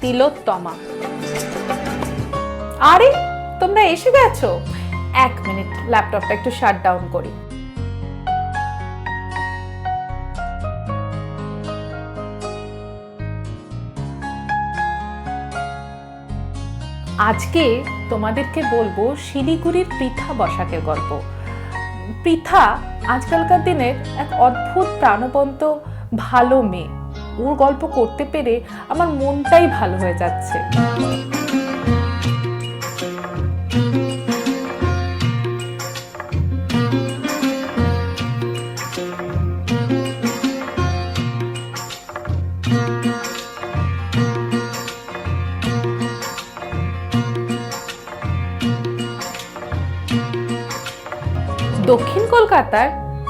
তিলোত্তমা। আরে তোমরা এসে গেছো? 1 মিনিট, ল্যাপটপটা একটু শাট ডাউন করি। আজকে তোমাদেরকে বলবো শিলিগুড়ির পৃথা বসাকের গল্প। পৃথা আজকালকার দিনের এক অদ্ভুত প্রাণবন্ত ভালো মেয়ে। ওর গল্প করতে পেরে আমার মনটাই ভালো হয়ে যাচ্ছে। দক্ষিণ কলকাতার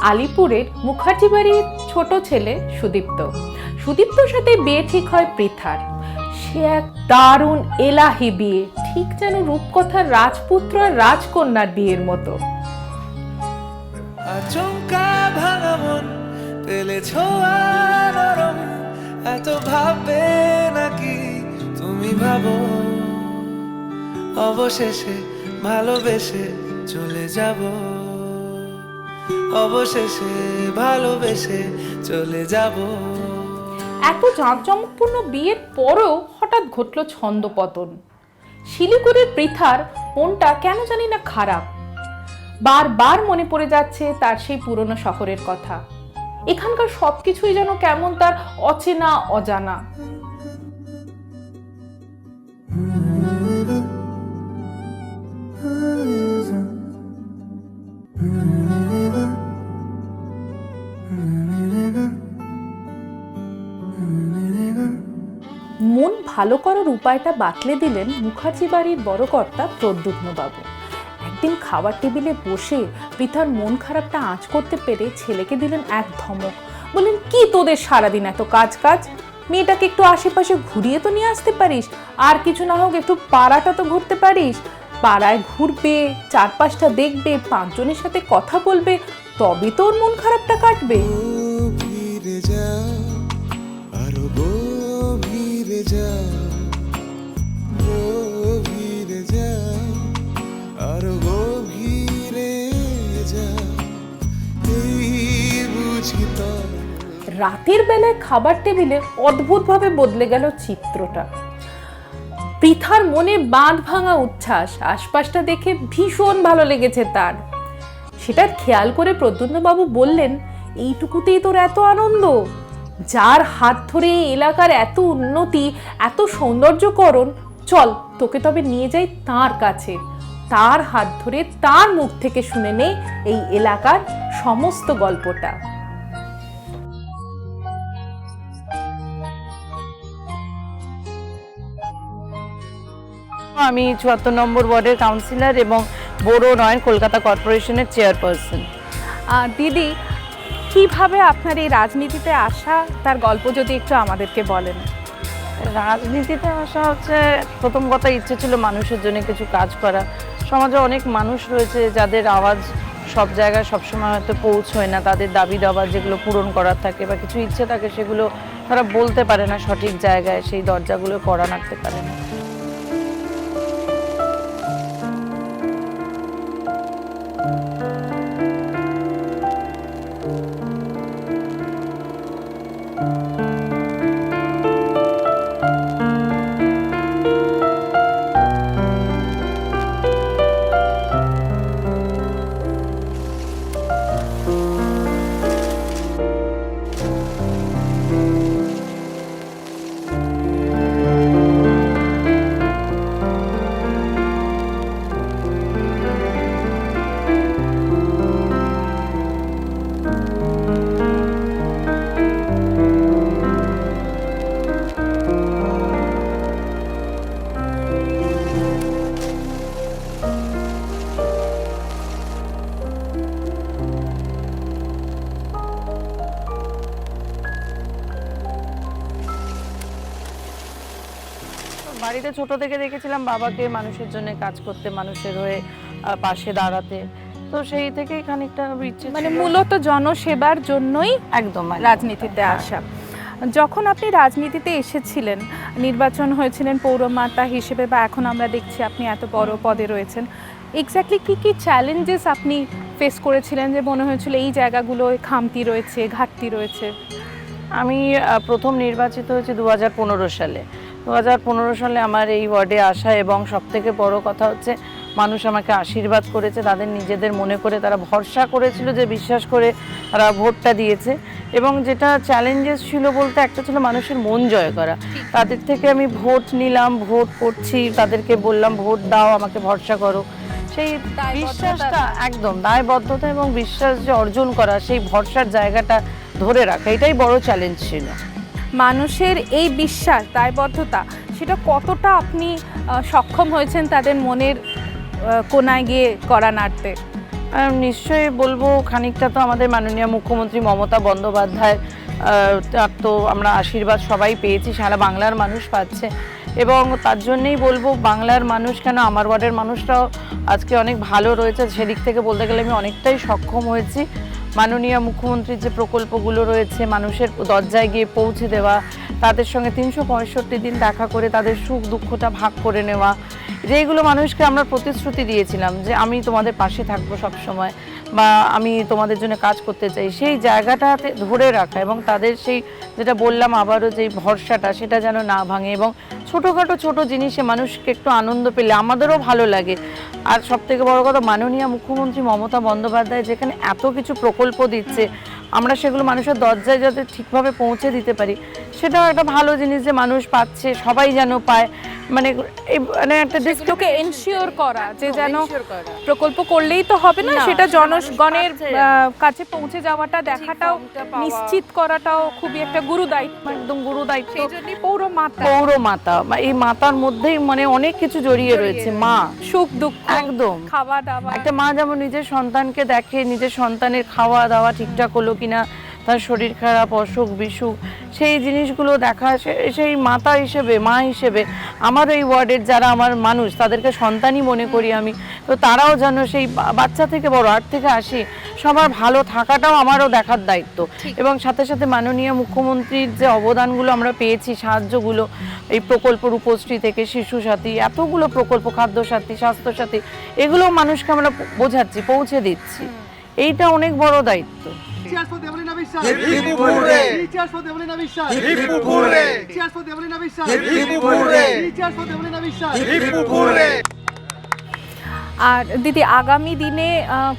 আলিপুরের মুখার্জি বাড়ির ছোট ছেলে সুদীপ্তর সাথে বিয়ে ঠিক হয় পৃথার। সে এক দারুণ এলাহি বিয়ে, ঠিক যেন রূপকথার রাজপুত্র আর রাজকন্যার বিয়ের মতো। আচমকা ভাঙা মন পেলে ছোঁয়া নরম, এত ভাববে নাকি তুমি ভাবো, অবশেষে ভালোবেসে চলে যাব, অবশেষে ভালোবেসে চলে যাব। এত জাঁকজমকপূর্ণ বিয়ের পরেও হঠাৎ ঘটলো ছন্দপতন। শিলিগুড়ির পৃথার মনটা কেন জানি না খারাপ। বারবার মনে পড়ে যাচ্ছে তার সেই পুরনো শহরের কথা। এখানকার সবকিছুই যেন কেমন তার অচেনা অজানা। মন ভালো করার উপায়টা বাতলে দিলেন মুখার্জি বাড়ির বড় কর্তা প্রদ্যুম্নবাবু। একদিন খাবার টেবিলে বসে পৃথার মন খারাপটা আঁচ করতে পেরে ছেলেকে দিলেন এক ধমক। বললেন, কি তোদের সারাদিন এত কাজ, মেয়েটাকে একটু আশেপাশে ঘুরিয়ে তো নিয়ে আসতে পারিস, আর কিছু না হোক একটু পাড়াটা তো ঘুরতে পারিস। পাড়ায় ঘুরবে, চারপাশটা দেখবে, 5 জনের সাথে কথা বলবে, তবে তোর মন খারাপটা কাটবে। রাতের বেলায় খাবার টেবিলে অদ্ভুতভাবে বদলে গেল চিত্রটা। পৃথার মনে বাঁধ ভাঙা উচ্ছ্বাস, আশপাশটা দেখে ভীষণ ভালো লেগেছে তার। সেটার খেয়াল করে প্রদ্যুম্নবাবু বললেন, এইটুকুতেই তোর এত আনন্দ? যার হাত ধরে এলাকার এত উন্নতি, এত সৌন্দর্যকরণ, চল তোকে তবে নিয়ে যাই তার কাছে, তার হাত ধরে তার মুখ থেকে শুনে নে এই এলাকার সমস্ত গল্পটা। আমি ৭৪ নম্বর ওয়ার্ডের কাউন্সিলর এবং বোরো ৯ কলকাতা কর্পোরেশনের চেয়ারপারসন। দিদি, কিভাবে আপনার এই রাজনীতিতে আসা, তার গল্প যদি একটু আমাদেরকে বলেন। রাজনীতিতে আসা হচ্ছে, প্রথম কথা ইচ্ছে ছিল মানুষের জন্য কিছু কাজ করা। সমাজে অনেক মানুষ রয়েছে যাদের আওয়াজ সব জায়গায় সবসময় হয়তো পৌঁছয় না, তাদের দাবি দাবা যেগুলো পূরণ করার থাকে বা কিছু ইচ্ছে থাকে সেগুলো তারা বলতে পারে না সঠিক জায়গায়, সেই দরজাগুলো কড়া নাড়তে পারে না। বাড়িতে ছোট থেকে দেখেছিলাম বাবাকে মানুষের জন্য কাজ করতে, মানুষের হয়ে পাশে দাঁড়াতে, তো সেই থেকেই খানিকটা ইচ্ছে, মানে মূলত জনসেবার জন্যই একদম রাজনীতিতে আসা। যখন আপনি রাজনীতিতে এসেছিলেন, নির্বাচন হয়েছিলেন পৌরমাতা হিসেবে, বা এখন আমরা দেখছি আপনি এত বড় পদে রয়েছেন, এক্স্যাক্টলি কী কী চ্যালেঞ্জেস আপনি ফেস করেছিলেন যে মনে হয়েছিল এই জায়গাগুলোয় খামতি রয়েছে, ঘাটতি রয়েছে? আমি প্রথম নির্বাচিত হয়েছি 2015 সালে। 2015 সালে আমার এই ওয়ার্ডে আসা, এবং সবথেকে বড় কথা হচ্ছে মানুষ আমাকে আশীর্বাদ করেছে, তাদের নিজেদের মনে করে তারা ভরসা করেছিল, যে বিশ্বাস করে তারা ভোটটা দিয়েছে। এবং যেটা চ্যালেঞ্জেস ছিল বলতে একটা ছিল মানুষের মন জয় করা। তাদের থেকে আমি ভোট নিলাম, ভোট করছি, তাদেরকে বললাম ভোট দাও, আমাকে ভরসা করো। সেই বিশ্বাসটা, একদম দায়বদ্ধতা এবং বিশ্বাস যে অর্জন করা, সেই ভরসার জায়গাটা ধরে রাখা, এটাই বড় চ্যালেঞ্জ ছিল। মানুষের এই বিশ্বাস, দায়বদ্ধতা, সেটা কতটা আপনি সক্ষম হয়েছেন তাদের মনের কোনায় গিয়ে করা নাড়তে? নিশ্চয়ই বলবো খানিকটা তো আমাদের মাননীয় মুখ্যমন্ত্রী মমতা বন্দ্যোপাধ্যায়, তার তো আমরা আশীর্বাদ সবাই পেয়েছি, সারা বাংলার মানুষ পাচ্ছে। এবং তার জন্যেই বলবো বাংলার মানুষ কেন, আমার ওয়ার্ডের মানুষরাও আজকে অনেক ভালো রয়েছে। সেদিক থেকে বলতে গেলে আমি অনেকটাই সক্ষম হয়েছি। মাননীয় মুখ্যমন্ত্রীর যে প্রকল্পগুলো রয়েছে মানুষের দরজায় গিয়ে পৌঁছে দেওয়া, তাদের সঙ্গে 365 দিন দেখা করে তাদের সুখ দুঃখটা ভাগ করে নেওয়া, যেগুলো মানুষকে আমরা প্রতিশ্রুতি দিয়েছিলাম যে আমি তোমাদের পাশে থাকবো সবসময়, বা আমি তোমাদের জন্য কাজ করতে চাই, সেই জায়গাটাতে ধরে রাখা এবং তাদের সেই যেটা বললাম আবারও যে ভরসাটা, সেটা যেন না ভাঙে। এবং ছোটোখাটো ছোটো জিনিসে মানুষকে একটু আনন্দ পেলে আমাদেরও ভালো লাগে। আর সবথেকে বড় কথা, মাননীয় মুখ্যমন্ত্রী মমতা বন্দ্যোপাধ্যায় যেখানে এত কিছু প্রকল্প দিচ্ছে, আমরা সেগুলো মানুষের দরজায় যাতে ঠিকভাবে পৌঁছে দিতে পারি, সেটাও একটা ভালো জিনিস যে মানুষ পাচ্ছে, সবাই যেন পায়। মানে একটা দেশকে এনশিওর করা যে যেন প্রকল্প করলেই তো হবে না, সেটা জনগণের কাছে পৌঁছে যাওয়াটা, দেখাটাও নিশ্চিত করাটাও খুবই একটা গুরু দায়িত্ব, একদম গুরু দায়িত্ব। সেই জন্যই পৌরমাতা, এই মাতার মধ্যেই মানে অনেক কিছু জড়িয়ে রয়েছে। মা, সুখ দুঃখ, একদম খাওয়া দাওয়া। একটা মা যেমন নিজের সন্তানকে দেখে, নিজের সন্তানের খাওয়া দাওয়া ঠিকঠাক হলো কিনা, তার শরীর খারাপ, অসুখ বিসুখ, সেই জিনিসগুলো দেখা, সেই মাতা হিসেবে, মা হিসেবে আমার এই ওয়ার্ডের যারা আমার মানুষ, তাদেরকে সন্তানই মনে করি আমি। তো তারাও যেন সেই বাচ্চা থেকে বড়, 8 থেকে 80 সবার ভালো থাকাটাও আমারও দেখার দায়িত্ব। এবং সাথে সাথে মাননীয় মুখ্যমন্ত্রীর যে অবদানগুলো আমরা পেয়েছি, সাহায্যগুলো, এই প্রকল্প রূপশ্রী থেকে শিশু সাথী, এতগুলো প্রকল্প, খাদ্য সাথী, স্বাস্থ্য সাথী, এগুলো মানুষকে আমরা বোঝাচ্ছি, পৌঁছে দিচ্ছি, এইটা অনেক বড় দায়িত্ব। Cheers for Debolina Vishal. Cheers for Debolina Vishal. Cheers for Debolina Vishal. Cheers for Debolina Vishal. আর দিদি, আগামী দিনে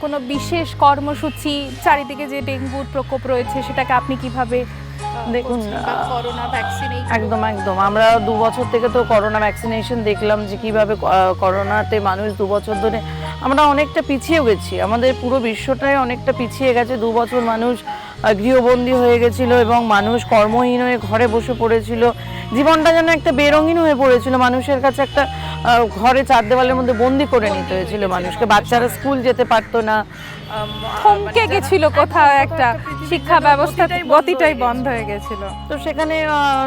কোনো বিশেষ কর্মসূচি, চারিদিকে যে ডেঙ্গুর প্রকোপ রয়েছে সেটাকে আপনি কিভাবে দেখুন? করোনা ভ্যাকসিনেশন, একদম আমরা 2 বছর থেকে তো করোনা ভ্যাকসিনেশন দেখলাম যে কিভাবে করোনাতে মানুষ 2 বছর ধরে আমরা অনেকটা পিছিয়ে গেছি, আমাদের পুরো বিশ্বটাই অনেকটা পিছিয়ে গেছে। 2 বছর মানুষ গৃহবন্দী হয়ে গেছিল এবং মানুষ কর্মহীন হয়ে ঘরে বসে পড়েছিল, জীবনটা যেন একটা বেরঙিন হয়ে পড়েছিল। মানুষের কাছে একটা ঘরে 4 দেওয়ালের মধ্যে বন্দি করে নিতে হয়েছিল মানুষকে, বাচ্চারা স্কুল যেতে পারতো না, থমকে গেছিল কোথাও, একটা শিক্ষা ব্যবস্থা গতিটাই বন্ধ হয়ে গেছিল। তো সেখানে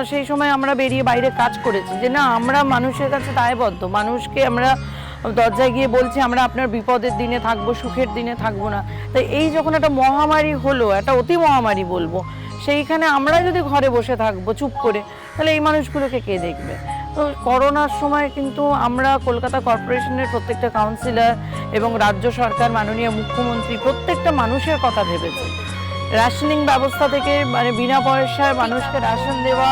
সেই সময় আমরা বেরিয়ে বাইরে কাজ করেছি যে না, আমরা মানুষের কাছে দায়বদ্ধ, মানুষকে আমরা দরজায় গিয়ে বলছি আমরা আপনার বিপদের দিনে থাকবো, সুখের দিনে থাকবো না। তাই এই যখন একটা মহামারী হলো, একটা অতি মহামারী বলবো, সেইখানে আমরা যদি ঘরে বসে থাকবো চুপ করে, তাহলে এই মানুষগুলোকে কে দেখবে? তো করোনার সময় কিন্তু আমরা কলকাতা কর্পোরেশনের প্রত্যেকটা কাউন্সিলর এবং রাজ্য সরকার, মাননীয় মুখ্যমন্ত্রী প্রত্যেকটা মানুষের কথা ভেবেছে। রেশনিং ব্যবস্থা থেকে মানে বিনা পয়সায় মানুষকে রেশন দেওয়া,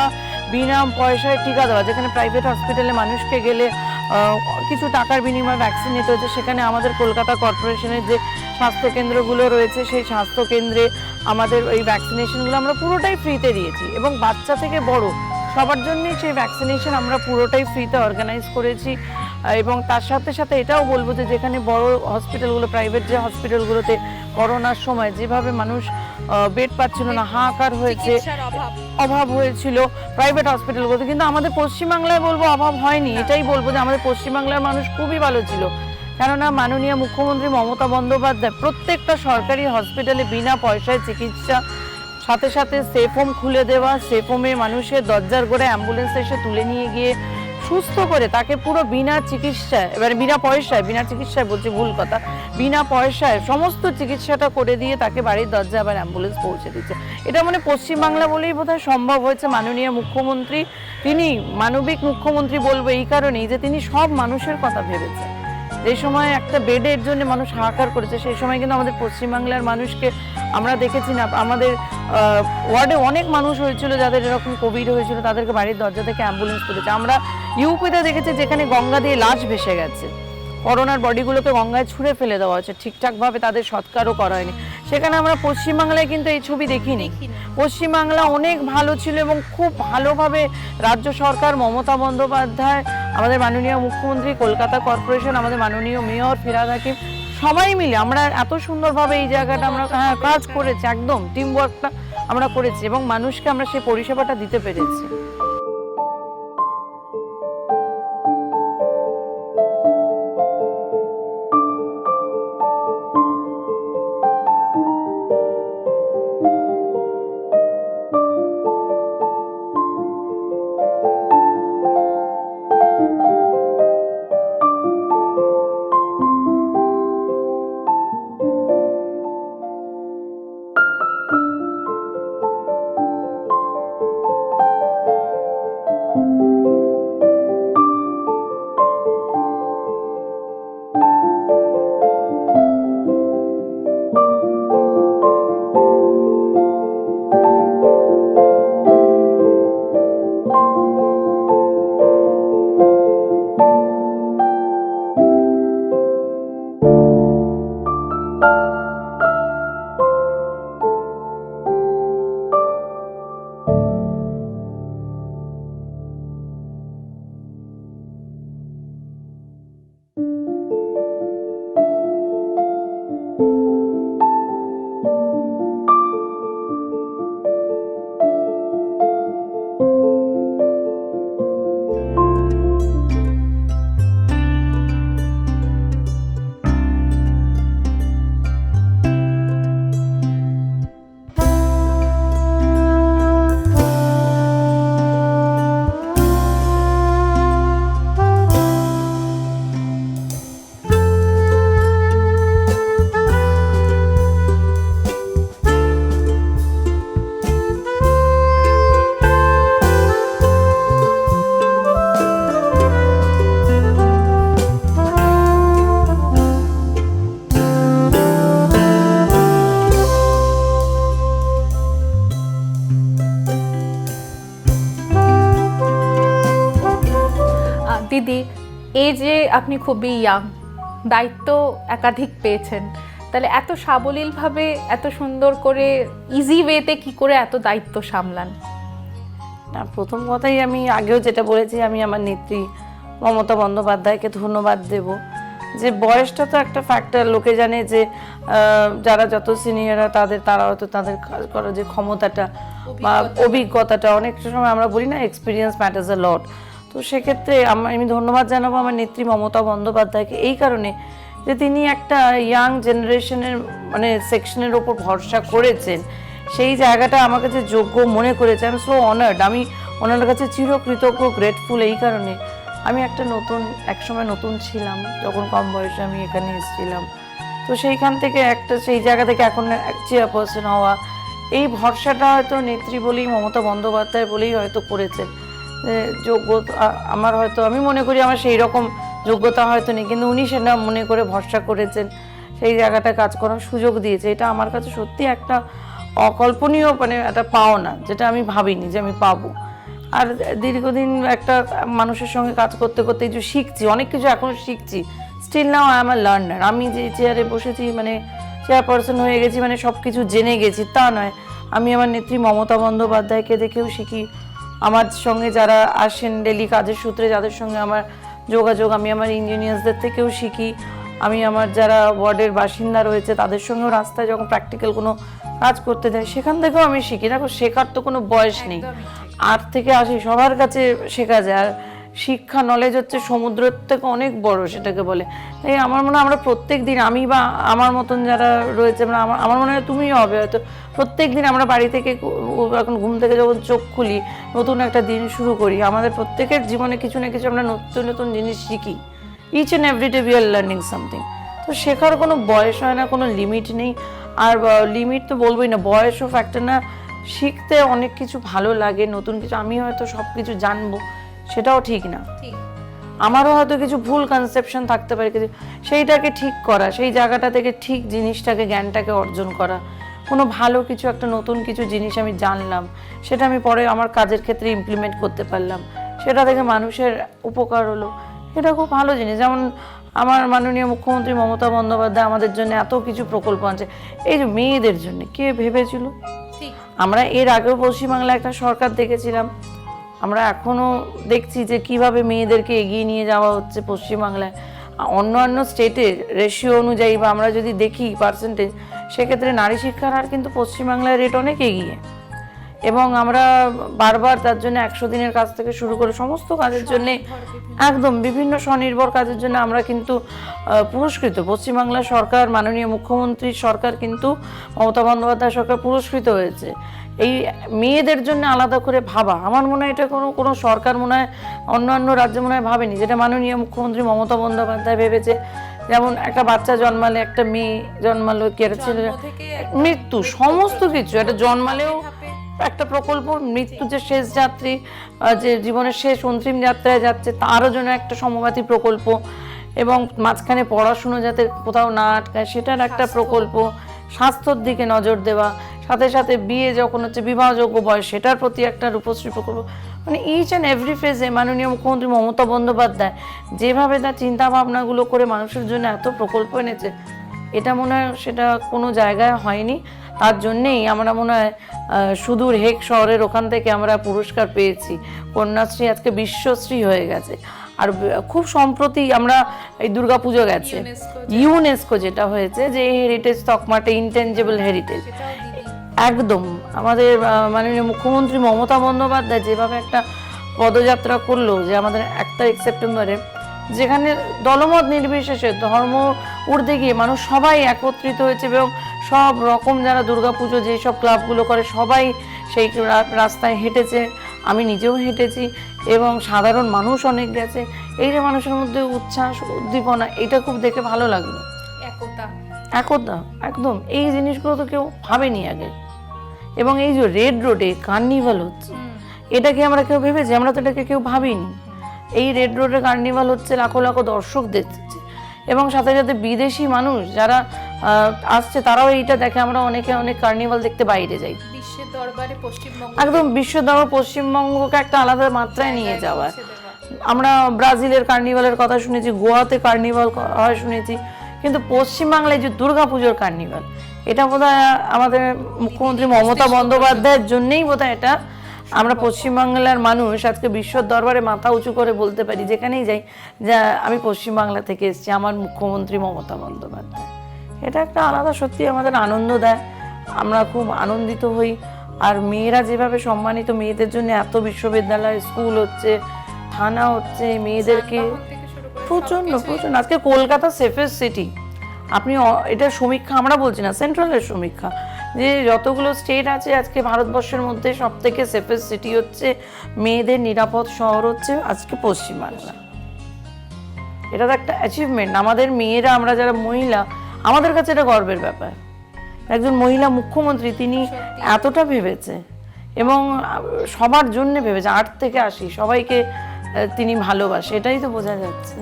বিনা পয়সায় টিকা দেওয়া, যেখানে প্রাইভেট হসপিটালে মানুষকে গেলে কিছু টাকার বিনিময়ে ভ্যাকসিন নিতে হচ্ছে, সেখানে আমাদের কলকাতা কর্পোরেশনের যে স্বাস্থ্যকেন্দ্রগুলো রয়েছে সেই স্বাস্থ্যকেন্দ্রে আমাদের এই ভ্যাকসিনেশনগুলো আমরা পুরোটাই ফ্রিতে দিয়েছি। এবং বাচ্চা থেকে বড় সবার জন্যই সেই ভ্যাকসিনেশন আমরা পুরোটাই ফ্রিতে অর্গানাইজ করেছি। এবং তার সাথে সাথে এটাও বলবো যে যেখানে বড় হসপিটালগুলো, প্রাইভেট যে হসপিটালগুলোতে করোনার সময় যেভাবে মানুষ বেড পাচ্ছিল না, হাহাকার হয়েছে, অভাব হয়েছিল প্রাইভেট হসপিটালগুলোতে, কিন্তু আমাদের পশ্চিমবাংলায় বলবো অভাব হয়নি। এটাই বলবো যে আমাদের পশ্চিমবাংলার মানুষ খুবই ভালো ছিল, কেননা মাননীয় মুখ্যমন্ত্রী মমতা বন্দ্যোপাধ্যায় প্রত্যেকটা সরকারি হসপিটালে বিনা পয়সায় চিকিৎসা, সাথে সাথে সেফ হোম খুলে দেওয়া, সেফ হোমে মানুষের দরজার গোড়ায় অ্যাম্বুলেন্স এসে তুলে নিয়ে গিয়ে সুস্থ করে তাকে পুরো বিনা চিকিৎসায়, এবারে বিনা পয়সায়, বিনা চিকিৎসায় বলছি ভুল কথা, বিনা পয়সায় সমস্ত চিকিৎসাটা করে দিয়ে তাকে বাড়ির দরজায় আবার অ্যাম্বুলেন্স পৌঁছে দিচ্ছে। এটা মানে পশ্চিমবাংলা বলেই বোধহয় সম্ভব হয়েছে। মাননীয় মুখ্যমন্ত্রী, তিনি মানবিক মুখ্যমন্ত্রী বলবো এই কারণেই যে তিনি সব মানুষের কথা ভেবেছে। যে সময় একটা বেডের জন্য মানুষ হাহাকার করেছে, সেই সময় কিন্তু আমাদের পশ্চিমবাংলার মানুষকে আমরা দেখেছি না, আমাদের ওয়ার্ডে অনেক মানুষ হয়েছিল যাদের এরকম কোভিড হয়েছিল, তাদেরকে বাড়ির দরজা থেকে অ্যাম্বুলেন্স তুলেছে। আমরা ইউপিতে দেখেছি যেখানে গঙ্গা দিয়ে লাশ ভেসে গেছে, করোনার বডিগুলোকে গঙ্গায় ছুঁড়ে ফেলে দেওয়া হচ্ছে, ঠিকঠাকভাবে তাদের সৎকারও করা হয়নি। সেখানে আমরা পশ্চিমবাংলায় কিন্তু এই ছবি দেখিনি। পশ্চিমবাংলা অনেক ভালো ছিল এবং খুব ভালোভাবে রাজ্য সরকার, মমতা বন্দ্যোপাধ্যায়, আমাদের মাননীয় মুখ্যমন্ত্রী, কলকাতা কর্পোরেশন, আমাদের মাননীয় মেয়র ফিরহাদ হাকিম, সবাই মিলে আমরা এত সুন্দরভাবে এই জায়গাটা আমরা কাজ করেছি, একদম টিম ওয়ার্কটা আমরা করেছি এবং মানুষকে আমরা সেই পরিষেবাটা দিতে পেরেছি। দিদি, এই যে আপনি খুবই ইয়াং, দায়িত্ব একাধিক পেয়েছেন, তাহলে এত সাবলীলভাবে, এত সুন্দর করে, ইজি ওয়েতে কি করে এত দায়িত্ব সামলান? না, প্রথম কথাই আমি আগেও যেটা বলেছি, আমি আমার নেত্রী মমতা বন্দ্যোপাধ্যায়কে ধন্যবাদ দেব যে বয়সটা তো একটা ফ্যাক্টর। লোকে জানে যে যারা যত সিনিয়ররা তারা হয়তো তাদের কাজ করার যে ক্ষমতাটা বা অভিজ্ঞতাটা, অনেক সময় আমরা বলি না এক্সপিরিয়েন্স ম্যাটার্স আ লট। তো সেক্ষেত্রে আমি ধন্যবাদ জানাবো আমার নেত্রী মমতা বন্দ্যোপাধ্যায়কে এই কারণে যে তিনি একটা ইয়াং জেনারেশনের মানে সেকশনের ওপর ভরসা করেছেন, সেই জায়গাটা আমার কাছে যোগ্য মনে করেছে। আমি সো অনার্ড, আমি ওনার কাছে চিরকৃতজ্ঞ, গ্রেটফুল এই কারণে। আমি একটা একসময় নতুন ছিলাম যখন কম বয়সে আমি এখানে এসেছিলাম, তো সেইখান থেকে সেই জায়গা থেকে এখন চেয়ারপারসন হওয়া, এই ভরসাটা হয়তো নেত্রী বলেই, মমতা বন্দ্যোপাধ্যায় বলেই হয়তো করেছেন। যোগ্যতা আমার হয়তো, আমি মনে করি আমার সেই রকম যোগ্যতা হয়তো নেই, কিন্তু উনি সেটা মনে করে ভরসা করেছেন, সেই জায়গাটা কাজ করার সুযোগ দিয়েছে। এটা আমার কাছে সত্যি একটা অকল্পনীয় মানে একটা পাওনা, যেটা আমি ভাবিনি যে আমি পাবো। আর দীর্ঘদিন একটা মানুষের সঙ্গে কাজ করতে করতে যে শিখছি, অনেক কিছু এখনও শিখছি। Still now I am a learner. আমি যে চেয়ারে বসেছি মানে চেয়ারপারসন হয়ে গেছি মানে সব কিছু জেনে গেছি তা নয়। আমি আমার নেত্রী মমতা বন্দ্যোপাধ্যায়কে দেখেও শিখি, আমার সঙ্গে যারা আসেন ডেলি কাজের সূত্রে, যাদের সঙ্গে আমার যোগাযোগ, আমি আমার ইঞ্জিনিয়ার্সদের থেকেও শিখি, আমি আমার যারা ওয়ার্ডের বাসিন্দা রয়েছে তাদের সঙ্গেও রাস্তায় যখন প্র্যাকটিক্যাল কোনো কাজ করতে যাই সেখান থেকেও আমি শিখি। দেখো, শেখার তো কোনো বয়স নেই, 8 থেকে 80 সবার কাছে শেখা যায়। আর শিক্ষা, নলেজ হচ্ছে সমুদ্রের থেকে অনেক বড়, সেটাকে বলে। তাই আমার মনে হয় আমরা প্রত্যেক দিন, আমি বা আমার মতন যারা রয়েছে, আমার মনে হয় তুমিও হবে হয়তো, প্রত্যেক দিন আমরা বাড়ি থেকে এখন ঘুম থেকে যখন চোখ খুলি, নতুন একটা দিন শুরু করি, আমাদের প্রত্যেকের জীবনে কিছু না কিছু আমরা নতুন নতুন জিনিস শিখি। Each and every day we are learning something. তো শেখার কোনো বয়স হয় না, কোনো লিমিট নেই। আর লিমিট তো বলবোই না, বয়সও ফ্যাক্টর না। শিখতে অনেক কিছু ভালো লাগে, নতুন কিছু। আমি হয়তো সব কিছু জানবো সেটাও ঠিক না, আমারও হয়তো কিছু ভুল কনসেপশন থাকতে পারে, কিছু সেইটাকে ঠিক করা, সেই জায়গাটা থেকে ঠিক জিনিসটাকে, জ্ঞানটাকে অর্জন করা। কোনো ভালো কিছু, একটা নতুন কিছু জিনিস আমি জানলাম, সেটা আমি পরে আমার কাজের ক্ষেত্রে ইমপ্লিমেন্ট করতে পারলাম, সেটা থেকে মানুষের উপকার হলো, এটা খুব ভালো জিনিস। যেমন আমার মাননীয় মুখ্যমন্ত্রী মমতা বন্দ্যোপাধ্যায় আমাদের জন্য এত কিছু প্রকল্প আনছে, এই যে মেয়েদের জন্য কে ভেবেছিল? আমরা এর আগেও পশ্চিমবাংলায় একটা সরকার দেখেছিলাম, আমরা এখনও দেখছি যে কিভাবে মেয়েদেরকে এগিয়ে নিয়ে যাওয়া হচ্ছে পশ্চিমবাংলায়। অন্যান্য স্টেটের রেশিও অনুযায়ী বা আমরা যদি দেখি পার্সেন্টেজ, সেক্ষেত্রে নারী শিক্ষার হার কিন্তু পশ্চিমবাংলার রেট অনেক এগিয়ে। এবং আমরা বারবার তার জন্য 100 দিনের কাজ থেকে শুরু করে সমস্ত কাজের জন্য, একদম বিভিন্ন স্বনির্ভর কাজের জন্য আমরা কিন্তু পুরস্কৃত। পশ্চিমবাংলার সরকার, মাননীয় মুখ্যমন্ত্রীর সরকার কিন্তু, মমতা বন্দ্যোপাধ্যায় সরকার পুরস্কৃত হয়েছে। এই মেয়েদের জন্য আলাদা করে ভাবা, আমার মনে হয় এটা কোনো সরকার মনে হয় অন্যান্য রাজ্যে মনে হয় ভাবেনি, যেটা মাননীয় মুখ্যমন্ত্রী মমতা বন্দ্যোপাধ্যায় ভেবেছে। যেমন একটা বাচ্চা জন্মালে, একটা মেয়ে জন্মালো, ছেলে মৃত্যু, সমস্ত কিছু, একটা জন্মালেও একটা প্রকল্প, মৃত্যু যে শেষ যাত্রী, যে জীবনের শেষ অন্তিম যাত্রায় যাচ্ছে তারও জন্য একটা সমবাতি প্রকল্প, এবং মাঝখানে পড়াশুনো যাতে কোথাও না আটকায় সেটার একটা প্রকল্প, স্বাস্থ্যর দিকে নজর দেওয়া, সাথে সাথে বিয়ে যখন হচ্ছে বিবাহযোগ্য বয়স সেটার প্রতি একটা রূপশ্রী প্রকল্প। মানে ইচ অ্যান্ড এভরি ফেজে মাননীয় মুখ্যমন্ত্রী মমতা বন্দ্যোপাধ্যায় যেভাবে তার চিন্তা ভাবনাগুলো করে মানুষের জন্য এত প্রকল্প এনেছে, এটা মনে হয় সেটা কোনো জায়গায় হয়নি। তার জন্যেই আমরা মনে হয় সুদূর হেগ শহরের ওখান থেকে আমরা পুরস্কার পেয়েছি, কন্যাশ্রী আজকে বিশ্বশ্রী হয়ে গেছে। আর খুব সম্প্রতি আমরা এই দুর্গাপুজো গেছে, ইউনেস্কো যেটা হয়েছে, যে হেরিটেজ তকমাটা, ইনটেঞ্জেবল হেরিটেজ, একদম আমাদের মাননীয় মুখ্যমন্ত্রী মমতা বন্দ্যোপাধ্যায় যেভাবে একটা পদযাত্রা করলো, যে আমাদের 1 তারিখ সেপ্টেম্বরে, যেখানে দলমত নির্বিশেষে, ধর্ম ঊর্ধ্বে গিয়ে মানুষ সবাই একত্রিত হয়েছে, এবং সব রকম যারা দুর্গাপুজো যেসব ক্লাবগুলো করে সবাই সেই রাস্তায় হেঁটেছে, আমি নিজেও হেঁটেছি, এবং সাধারণ মানুষ অনেক গেছে। এই যে মানুষের মধ্যে উচ্ছ্বাস, উদ্দীপনা, এটা খুব দেখে ভালো লাগলো। একতা, একদম এই জিনিসগুলো তো কেউ ভাবেনি আগে। এবং এই যে রেড রোডে কার্নিভাল হচ্ছে, এটাকে আমরা কেউ ভেবেছি? আমরা তো এটাকে কেউ ভাবিনি। এই রেড রোডে কার্নিভাল হচ্ছে, লাখো লাখো দর্শক দেখছে, এবং সাথে সাথে বিদেশি মানুষ যারা আসছে তারাও এইটা দেখে। আমরা অনেক কার্নিভাল দেখতে বাইরে যাই, বিশ্বের দরবারে পশ্চিমবঙ্গ, একদম বিশ্ব দরবারে পশ্চিমবঙ্গকে একটা আলাদা মাত্রায় নিয়ে যাওয়া। আমরা ব্রাজিলের কার্নিভালের কথা শুনেছি, গোয়াতে কার্নিভাল হয় শুনেছি, কিন্তু পশ্চিমবাংলায় যে দুর্গাপুজোর কার্নিভাল, এটা বোধহয় আমাদের মুখ্যমন্ত্রী মমতা বন্দ্যোপাধ্যায়ের জন্যেই বোধহয় এটা আমরা পশ্চিমবাংলার মানুষ আজকে বিশ্বর দরবারে মাথা উঁচু করে বলতে পারি, যেখানেই যাই, যে আমি পশ্চিমবাংলা থেকে এসেছি, আমার মুখ্যমন্ত্রী মমতা বন্দ্যোপাধ্যায়। এটা একটা আলাদা, সত্যি আমাদের আনন্দ দেয়, আমরা খুব আনন্দিত হই। আর মেয়েরা যেভাবে সম্মানিত, মেয়েদের জন্য এত বিশ্ববিদ্যালয়, স্কুল হচ্ছে, থানা হচ্ছে, মেয়েদেরকে প্রচণ্ড। আজকে কলকাতা সেফেস্ট সিটি, আপনি এটা সমীক্ষা আমরা বলছি না, সেন্ট্রালের সমীক্ষা, যে যতগুলো স্টেট আছে আজকে ভারতবর্ষের মধ্যে সব থেকে সেফেস্ট সিটি হচ্ছে, মেয়েদের নিরাপদ শহর হচ্ছে আজকে পশ্চিমবাংলা। এটা তো একটা অ্যাচিভমেন্ট। আমাদের মেয়েরা, আমরা যারা মহিলা, আমাদের কাছে এটা গর্বের ব্যাপার। একজন মহিলা মুখ্যমন্ত্রী, তিনি এতটা ভেবেছে, এবং সবার জন্য ভেবেছে, 8 থেকে 80 সবাইকে তিনি ভালোবাসে, এটাই তো বোঝা যাচ্ছে।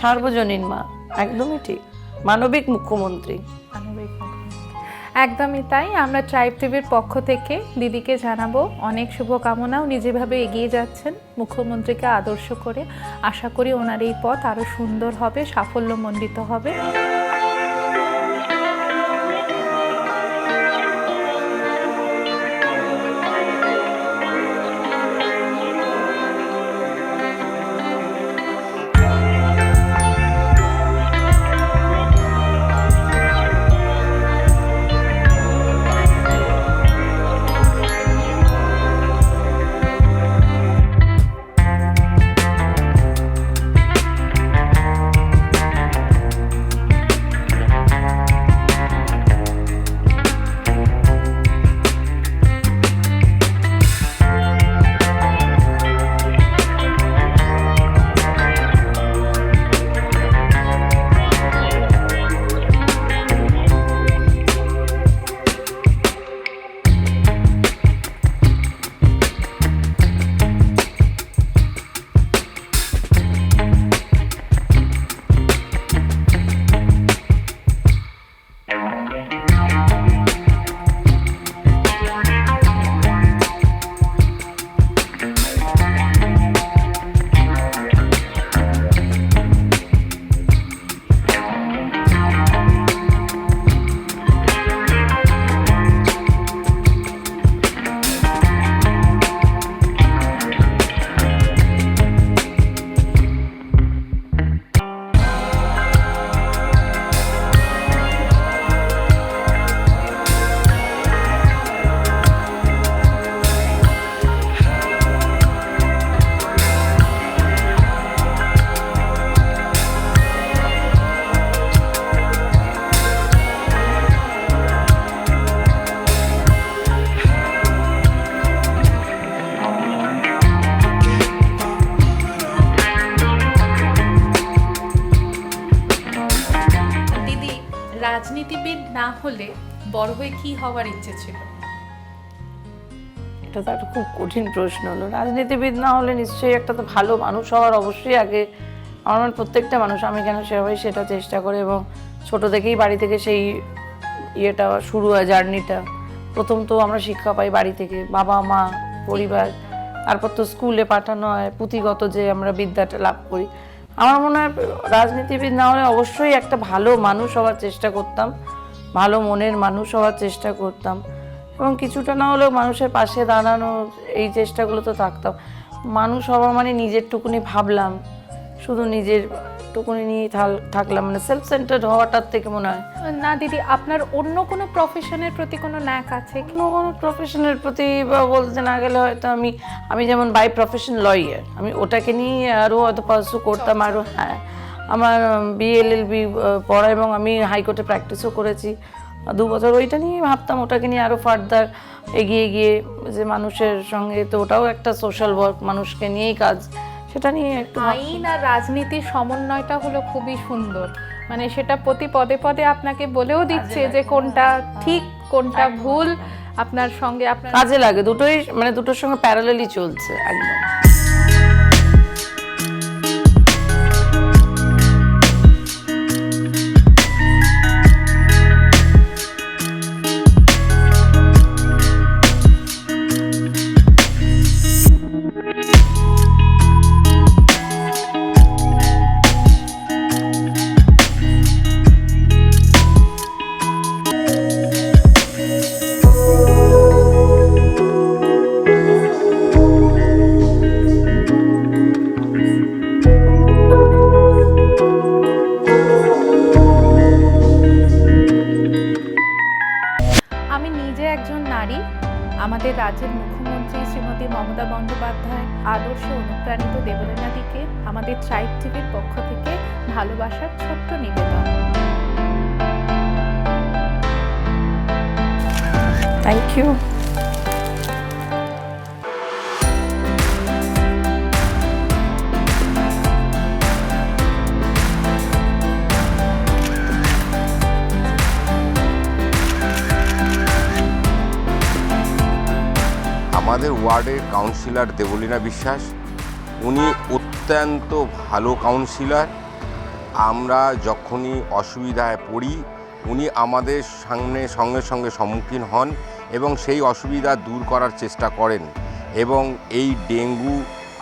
সার্বজনীন মা, একদমই ঠিক, মানবিক মুখ্যমন্ত্রী। একদমই তাই। আমরা ট্রাইব টিভির পক্ষ থেকে দিদিকে জানাবো অনেক শুভকামনা। উনি যেভাবে এগিয়ে যাচ্ছেন মুখ্যমন্ত্রীকে আদর্শ করে, আশা করি ওনার এই পথ আরো সুন্দর হবে, সাফল্যমণ্ডিত হবে। না হলে বড় হয়ে কি হওয়ার ইচ্ছে ছিল? এটা তো একটা খুব কঠিন প্রশ্ন হলো। রাজনীতিবিদ না হলে নিশ্চয়ই একটা তো ভালো মানুষ হওয়ার অবশ্যই আগে আমার প্রত্যেকটা মানুষ, আমি কেন সেভাবেই সেটা চেষ্টা করি এবং ছোট থেকেই বাড়ি থেকে সেই ইয়েটা শুরু হয়, জার্নিটা। প্রথম তো আমরা শিক্ষা পাই বাড়ি থেকে, বাবা মা পরিবার, তারপর তো স্কুলে পাঠানো হয়, পুঁথিগত যে আমরা বিদ্যাটা লাভ করি। আমার মনে হয় রাজনীতিবিদ না হলে অবশ্যই একটা ভালো মানুষ হওয়ার চেষ্টা করতাম, ভালো মনের মানুষ হওয়ার চেষ্টা করতাম এবং কিছুটা না হলেও মানুষের পাশে দাঁড়ানো এই চেষ্টাগুলো তো থাকতাম। মানুষ হওয়া মানে নিজের টুকুনি ভাবলাম, শুধু নিজের টুকুনি নিয়ে থাকলাম, মানে সেলফ সেন্টার্ড হওয়াটার থেকে মনে হয়। না দিদি, আপনার অন্য কোনো প্রফেশনের প্রতি কোনো ন্যাক আছে কি? কোনো প্রফেশনের প্রতি বলতে না গেলে হয়তো আমি যেমন বাই প্রফেশন লয়ার, আমি ওটাকে নিয়ে আরও হয়তো পার্সু করতাম আরও। হ্যাঁ, আমার BLLB পড়া এবং আমি হাইকোর্টে প্র্যাকটিসও করেছি 2 বছর। ওইটা নিয়ে ভাবতাম, ওটাকে নিয়ে আরও ফার্দার এগিয়ে গিয়ে যে মানুষের সঙ্গে, তো ওটাও একটা সোশ্যাল ওয়ার্ক, মানুষকে নিয়েই কাজ, সেটা নিয়ে একটু আইন আর রাজনীতির সমন্বয়টা হলো খুবই সুন্দর, মানে সেটা প্রতি পদে পদে আপনাকে বলেও দিচ্ছে যে কোনটা ঠিক কোনটা ভুল, আপনার সঙ্গে আপনার কাজে লাগে। দুটোই মানে দুটোর সঙ্গে প্যারালালি চলছে একদম। আমি নিজে একজন নারী। আমাদের রাজ্যের মুখ্যমন্ত্রী শ্রীমতী মমতা বন্দ্যোপাধ্যায় আদর্শে অনুপ্রাণিত দেবলীনাদিকে আমাদের ট্রাইব টিভির পক্ষ থেকে ভালোবাসার ছোট্ট নিবেদন। Thank you. আমাদের ওয়ার্ডের কাউন্সিলর দেবলীনা বিশ্বাস, উনি অত্যন্ত ভালো কাউন্সিলর। আমরা যখনই অসুবিধায় পড়ি উনি আমাদের সঙ্গে সঙ্গে সম্মুখীন হন এবং সেই অসুবিধা দূর করার চেষ্টা করেন এবং এই ডেঙ্গু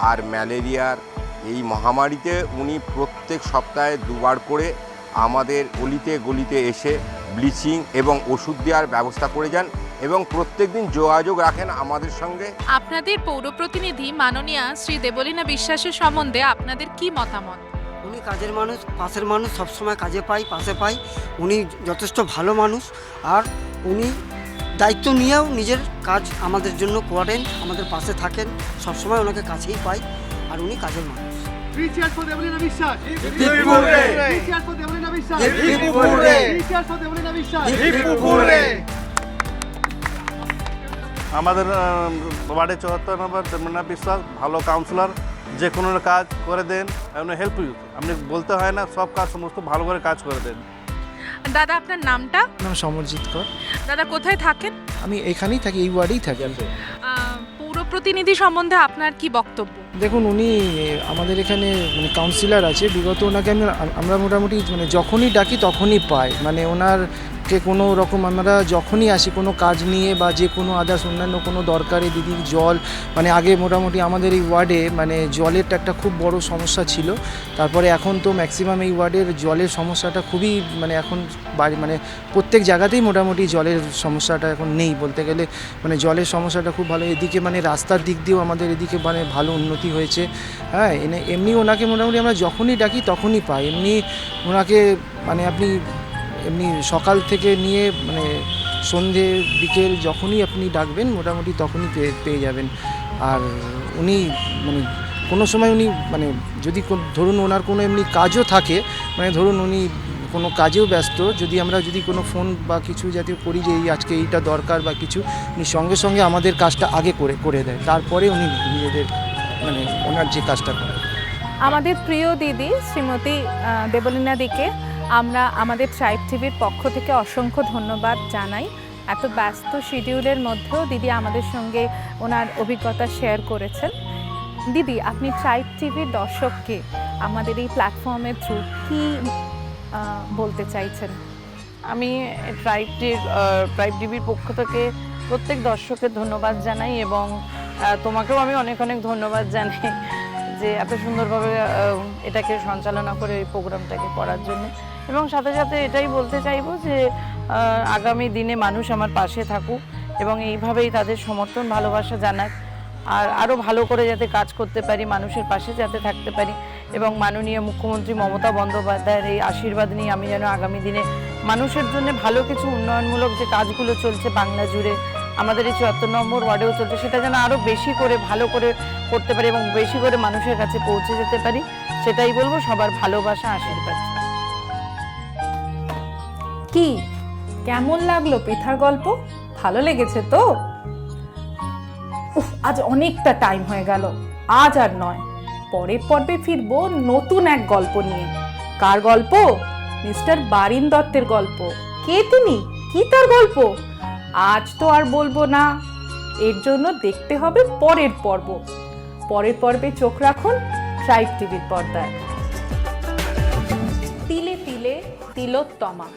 আর ম্যালেরিয়ার এই মহামারীতে উনি প্রত্যেক সপ্তাহে 2 বার করে আমাদের গলিতে গলিতে এসে ব্লিচিং এবং ওষুধ দেওয়ার ব্যবস্থা করে যান এবং প্রত্যেকদিন যোগাযোগ রাখেন আমাদের সঙ্গে। আপনাদের পৌর প্রতিনিধি মাননীয়া শ্রী দেবলীনা বিশ্বাসের সম্বন্ধে আপনাদের কি মতামত? উনি কাজের মানুষ, পাশের মানুষ, সবসময় কাজে পাই, পাশে পাই। উনি যথেষ্ট ভালো মানুষ আর উনি দায়িত্ব নিয়েও নিজের কাজ আমাদের জন্য করেন, আমাদের পাশে থাকেন, সবসময় ওনাকে কাছেই পাই আর উনি কাজের মানুষ। Cheers for Debolina বিশ্বাস। Cheers for Debolina বিশ্বাস। Cheers for Debolina বিশ্বাস। আমাদের ওয়ার্ডে 74 নম্বর দেবলীনা বিশ্বাস ভালো কাউন্সিলর, যে কোনো কাজ করে দেন, আপনি হেল্প ইউ, আপনি বলতে হয় না, সব কাজ সমস্ত ভালো করে কাজ করে দেন। দাদা, আপনার নামটা? নাম সমরজিৎ কর। দাদা, কোথায় থাকেন? আমি এখানেই থাকি, এই ওয়ার্ডেই থাকি। পৌর প্রতিনিধি সম্বন্ধে আপনার কি বক্তব্য? দেখুন, উনি আমাদের এখানে মানে কাউন্সিলর আছে, বিগত ওনাকে আমরা মোটামুটি মানে যখনই ডাকি তখনই পাই, মানে ওনারকে কোনো রকম আমরা যখনই আসি কোনো কাজ নিয়ে বা যে কোনো আদার্স অন্যান্য কোনো দরকারে, দিদির জল, মানে আগে মোটামুটি আমাদের এই ওয়ার্ডে মানে জলের একটা খুব বড় সমস্যা ছিল, তারপরে এখন তো ম্যাক্সিমাম এই ওয়ার্ডের জলের সমস্যাটা খুবই মানে এখন মানে প্রত্যেক জায়গাতেই মোটামুটি জলের সমস্যাটা এখন নেই বলতে গেলে, মানে জলের সমস্যাটা খুব ভালো। এদিকে মানে রাস্তার দিক দিয়েও আমাদের এদিকে মানে ভালো উন্নতি হয়েছে। হ্যাঁ, এমনি ওনাকে মোটামুটি আমরা যখনই ডাকি তখনই পাই। এমনি ওনাকে মানে আপনি এমনি সকাল থেকে নিয়ে মানে সন্ধে বিকেল যখনই আপনি ডাকবেন মোটামুটি তখনই পেয়ে যাবেন। আর উনি মানে কোনো সময় উনি মানে যদি ধরুন ওনার কোনো এমনি কাজও থাকে, মানে ধরুন উনি কোনো কাজেও ব্যস্ত, যদি আমরা যদি কোনো ফোন বা কিছু জাতীয় করি যে আজকে এইটা দরকার বা কিছু, উনি সঙ্গে সঙ্গে আমাদের কাজটা আগে করে দেয়, তারপরে উনি নিজেদের মানে ওনার যে কাজটা করে। আমাদের প্রিয় দিদি শ্রীমতী দেবলীনাদিকে আমরা আমাদের ট্রাইব টিভির পক্ষ থেকে অসংখ্য ধন্যবাদ জানাই। এত ব্যস্ত শিডিউলের মধ্যেও দিদি আমাদের সঙ্গে ওনার অভিজ্ঞতা শেয়ার করেছেন। দিদি, আপনি ট্রাইব টিভির দর্শককে আমাদের এই প্ল্যাটফর্মের থ্রু কি বলতে চাইছেন? আমি ট্রাইব টিভির পক্ষ থেকে প্রত্যেক দর্শকের ধন্যবাদ জানাই এবং তোমাকেও আমি অনেক অনেক ধন্যবাদ জানাই যে এত সুন্দরভাবে এটাকে সঞ্চালনা করে এই প্রোগ্রামটাকে করার জন্য। এবং সাথে সাথে এটাই বলতে চাইবো যে আগামী দিনে মানুষ আমার পাশে থাকুক এবং এইভাবেই তাদের সমর্থন ভালোবাসা জানাক, আর আরও ভালো করে যাতে কাজ করতে পারি, মানুষের পাশে যাতে থাকতে পারি এবং মাননীয় মুখ্যমন্ত্রী মমতা বন্দ্যোপাধ্যায়ের এই আশীর্বাদ নিয়ে আমি যেন আগামী দিনে মানুষের জন্য ভালো কিছু উন্নয়নমূলক যে কাজগুলো চলছে বাংলা জুড়ে, আমাদের এই 74 নম্বর ওয়ার্ডেও চলছে, সেটা যেন আরও বেশি করে ভালো করে করতে পারি এবং বেশি করে মানুষের কাছে পৌঁছে যেতে পারি। সেটাই বলবো, সবার ভালোবাসা আশীর্বাদ। কি কেমন লাগলো পৃথার গল্প? ভালো লেগেছে তো? আজ অনেকটা টাইম হয়ে গেল, আজ আর নয়, পরের পর্বে ফিরবো নতুন এক গল্প নিয়ে। কার গল্প? মিস্টার বারিন দত্তের গল্প। কে তিনি, কি তার গল্প? আজ তো আর বলবো না, এর জন্য দেখতে হবে পরের পর্ব। পরের পর্বে চোখ রাখুন ট্রাইব টিভির পর্দায়। তিলে তিলে তিলোত্তমা।